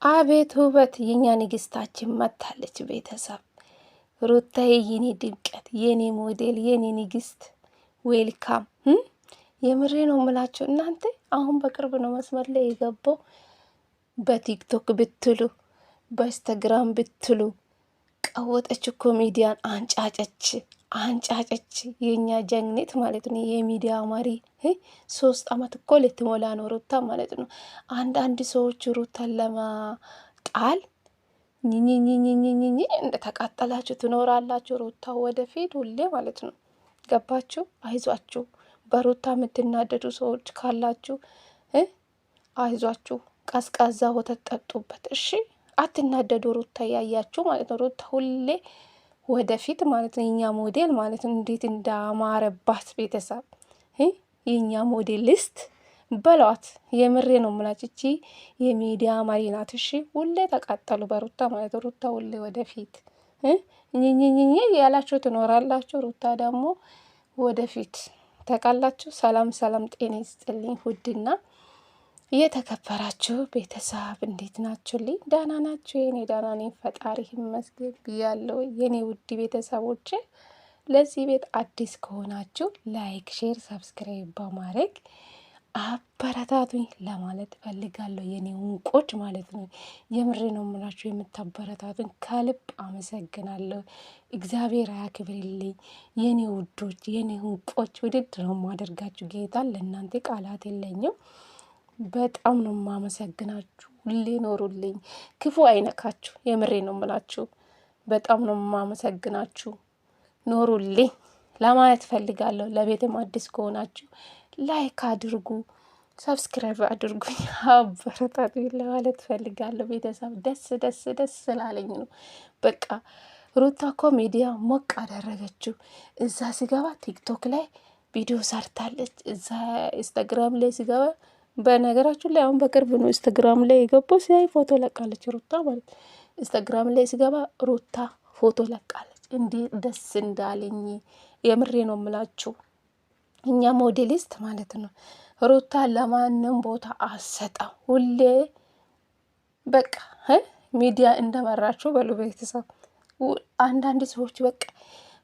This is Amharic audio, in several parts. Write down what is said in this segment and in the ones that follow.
አቤት ውበት! የኛ ንግስታችን መታለች። ቤተሰብ ሩታዬ፣ የኔ ድምቀት፣ የኔ ሞዴል፣ የኔ ንግስት ዌልካም። የምሬ ነው የምላችሁ እናንተ። አሁን በቅርብ ነው መስመር ላይ የገባው። በቲክቶክ ብትሉ በኢንስታግራም ብትሉ ቀወጠች እኮ ሚዲያን አንጫጨች። የኛ ጀግኔት ማለት ነው፣ የሚዲያ መሪ። 3 አመት እኮ ልትሞላ ነው ሩታ ማለት ነው። አንዳንድ ሰዎች ሩታን ለማጣል ኝኝኝኝኝኝ እንደተቃጠላችሁ ትኖራላችሁ። ሩታ ወደፊት ሁሌ ማለት ነው። ገባችሁ? አይዟችሁ። በሩታ የምትናደዱ ሰዎች ካላችሁ አይዟችሁ፣ ቀዝቃዛ ወተት ጠጡበት። እሺ፣ አትናደዱ። ሩታ ያያችሁ ማለት ነው። ሩታ ሁሌ ወደፊት ማለት ነው። የኛ ሞዴል ማለት ነው። እንዴት እንዳማረባት ቤተሰብ፣ የኛ ሞዴሊስት በሏት። የምሬ ነው የምላች። እቺ የሚዲያ መሪ ናት። እሺ፣ ሁሌ ተቃጠሉ በሩታ ማለት ነው። ሩታ ሁሌ ወደፊት ኝኝኝኝ ያላችሁ ትኖራላችሁ። ሩታ ደግሞ ወደፊት ተቃላችሁ። ሰላም ሰላም፣ ጤና ይስጥልኝ ውድና የተከበራችሁ ቤተሰብ እንዴት ናችሁልኝ? ዳና ናችሁ? የኔ ዳና ነኝ፣ ፈጣሪ ይመስገን ብያለሁ። የኔ ውድ ቤተሰቦች፣ ለዚህ ቤት አዲስ ከሆናችሁ ላይክ፣ ሼር፣ ሰብስክራይብ በማድረግ አበረታቱኝ ለማለት ፈልጋለሁ። የኔ እንቆች ማለት ነው። የምሬ ነው የምላችሁ። የምታበረታቱኝ ከልብ አመሰግናለሁ። እግዚአብሔር ያክብርልኝ የኔ ውዶች፣ የኔ እንቆች። ውድድ ነው የማደርጋችሁ። ጌታ ለእናንተ ቃላት የለኝም። በጣም ነው የማመሰግናችሁ። ሁሌ ኖሩልኝ፣ ክፉ አይነካችሁ። የምሬ ነው የምላችሁ። በጣም ነው የማመሰግናችሁ። ኖሩልኝ ለማለት ፈልጋለሁ። ለቤትም አዲስ ከሆናችሁ ላይክ አድርጉ፣ ሰብስክራይብ አድርጉኝ፣ አበረታቱ ለማለት ፈልጋለሁ። ቤተሰብ ደስ ስላለኝ ነው። በቃ ሩታ እኮ ሚዲያ ሞቅ አደረገችው። እዛ ሲገባ ቲክቶክ ላይ ቪዲዮ ሰርታለች። እዛ ኢንስታግራም ላይ ሲገባ፣ በነገራችን ላይ አሁን በቅርብ ነው ኢንስታግራም ላይ የገባው፣ ሲያይ ፎቶ ለቃለች ሩታ ማለት። ኢንስታግራም ላይ ሲገባ ሩታ ፎቶ ለቃለች። እንዴት ደስ እንዳለኝ የምሬ ነው የምላችሁ። እኛ ሞዴሊስት ማለት ነው። ሩታ ለማንም ቦታ አሰጣም። ሁሌ በቃ ሚዲያ እንደመራችሁ በሉ ቤተሰብ። አንዳንድ ሰዎች በቃ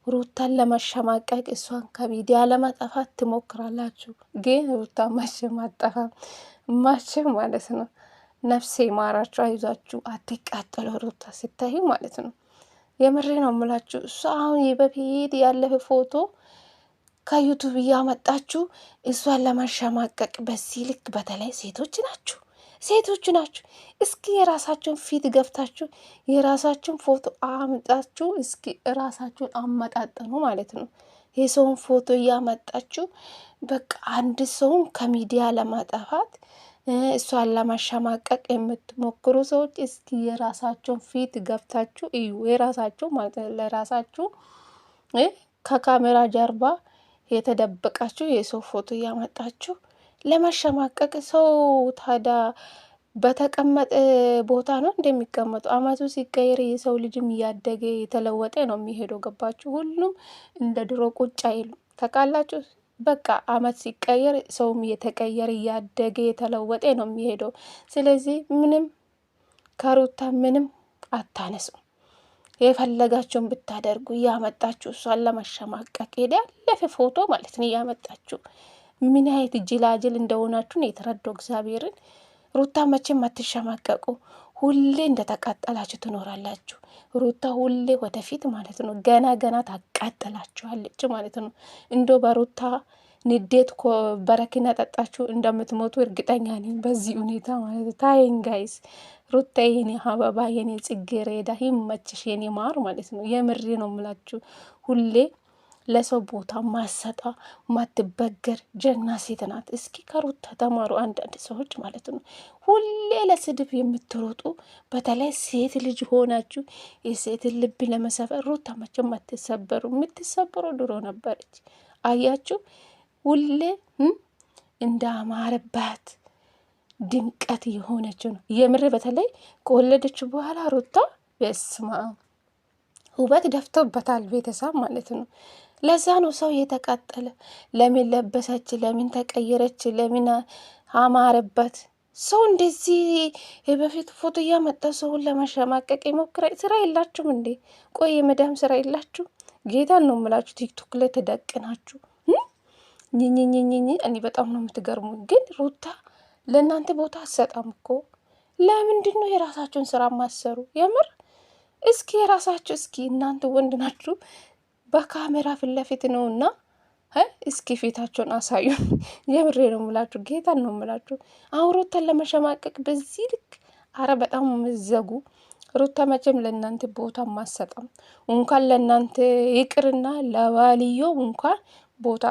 ሩታን ለመሸማቀቅ እሷን ከሚዲያ ለማጠፋት ትሞክራላችሁ። ግን ሩታ መቼም አጠፋም፣ መቼም ማለት ነው። ነፍሴ ማራችሁ፣ አይዟችሁ፣ አትቃጠሉ። ሩታ ስታዩ ማለት ነው። የምሬ ነው የምላችሁ። እሷ አሁን በፊት ያለፈ ፎቶ ከዩቱብ እያመጣችሁ እሷን ለማሸማቀቅ በዚህ ልክ፣ በተለይ ሴቶች ናችሁ። እስኪ የራሳችሁን ፊት ገፍታችሁ የራሳችሁን ፎቶ አምጣችሁ እስኪ ራሳችሁን አመጣጠኑ ማለት ነው። የሰውን ፎቶ እያመጣችሁ በቃ አንድ ሰውን ከሚዲያ ለማጠፋት እሷን ለማሸማቀቅ የምትሞክሩ ሰዎች እስኪ የራሳችሁን ፊት ገፍታችሁ እዩ። የራሳችሁ ማለት ነው። ለራሳችሁ ከካሜራ ጀርባ የተደበቃችሁ የሰው ፎቶ እያመጣችሁ ለማሸማቀቅ። ሰው ታዲያ በተቀመጠ ቦታ ነው እንደሚቀመጡ? አመቱ ሲቀየር የሰው ልጅም እያደገ የተለወጠ ነው የሚሄደው። ገባችሁ? ሁሉም እንደ ድሮ ቁጭ አይሉ። ተቃላችሁ? በቃ አመት ሲቀየር ሰውም እየተቀየረ እያደገ የተለወጠ ነው የሚሄደው። ስለዚህ ምንም ከሩታ ምንም አታነሱ። የፈለጋችሁን ብታደርጉ እያመጣችሁ እሷን ለማሸማቀቅ ያለፈ ፎቶ ማለት ነው እያመጣችሁ ምን አይነት ጅላጅል እንደሆናችሁ ነው የተረዳው እግዚአብሔርን። ሩታ መቼም አትሸማቀቁ። ሁሌ እንደተቃጠላችሁ ትኖራላችሁ። ሩታ ሁሌ ወደፊት ማለት ነው። ገና ታቃጠላችኋለች ማለት ነው። እንዶ በሩታ ንዴት በረኪና ጠጣችሁ እንደምትሞቱ እርግጠኛ ነኝ በዚህ ሁኔታ ማለት ነው። ታይን ጋይስ፣ ሩታ የኔ አበባ፣ የኔ ጽጌረዳ፣ ይመችሽ የኔ ማር ማለት ነው። የምሬ ነው የምላችሁ። ሁሌ ለሰው ቦታ ማሰጣ ማትበገር ጀግና ሴት ናት። እስኪ ከሩታ ተማሩ አንዳንድ ሰዎች ማለት ነው። ሁሌ ለስድብ የምትሮጡ በተለይ ሴት ልጅ ሆናችሁ የሴትን ልብ ለመሰበር ሩታ መቼም አትሰበሩ። የምትሰበሩ ድሮ ነበረች። አያችሁ? ሁሌ እንዳማረባት ድምቀት የሆነችው ነው። የምር በተለይ ከወለደች በኋላ ሩታ በስማ ውበት ደፍቶበታል ቤተሰብ ማለት ነው። ለዛ ነው ሰው የተቃጠለ። ለምን ለበሰች? ለምን ተቀየረች? ለምን አማረበት? ሰው እንደዚህ በፊት ፎቶ እያመጣ ሰውን ለማሸማቀቅ ይሞክራል። ስራ የላችሁም እንዴ? ቆይ የመዳም ስራ የላችሁ? ጌታን ነው የምላችሁ። ቲክቶክ ላይ ተደቅናችሁ ኝኝኝኝኝ። እኔ በጣም ነው የምትገርሙ። ግን ሩታ ለእናንተ ቦታ አሰጣም እኮ። ለምንድን ነው የራሳችሁን ስራ ማሰሩ? የምር እስኪ የራሳችሁ እስኪ እናንተ ወንድ ናችሁ፣ በካሜራ ፊት ለፊት ነው እና እስኪ ፊታቸውን አሳዩ። የምሬ ነው ምላችሁ፣ ጌታን ነው ምላችሁ። አሁን ሩታን ለመሸማቀቅ በዚህ ልክ፣ አረ በጣም ምዘጉ። ሩታ መቼም ለእናንተ ቦታ ማሰጠም፣ እንኳን ለእናንተ ይቅርና ለባልዮ እንኳን ቦታ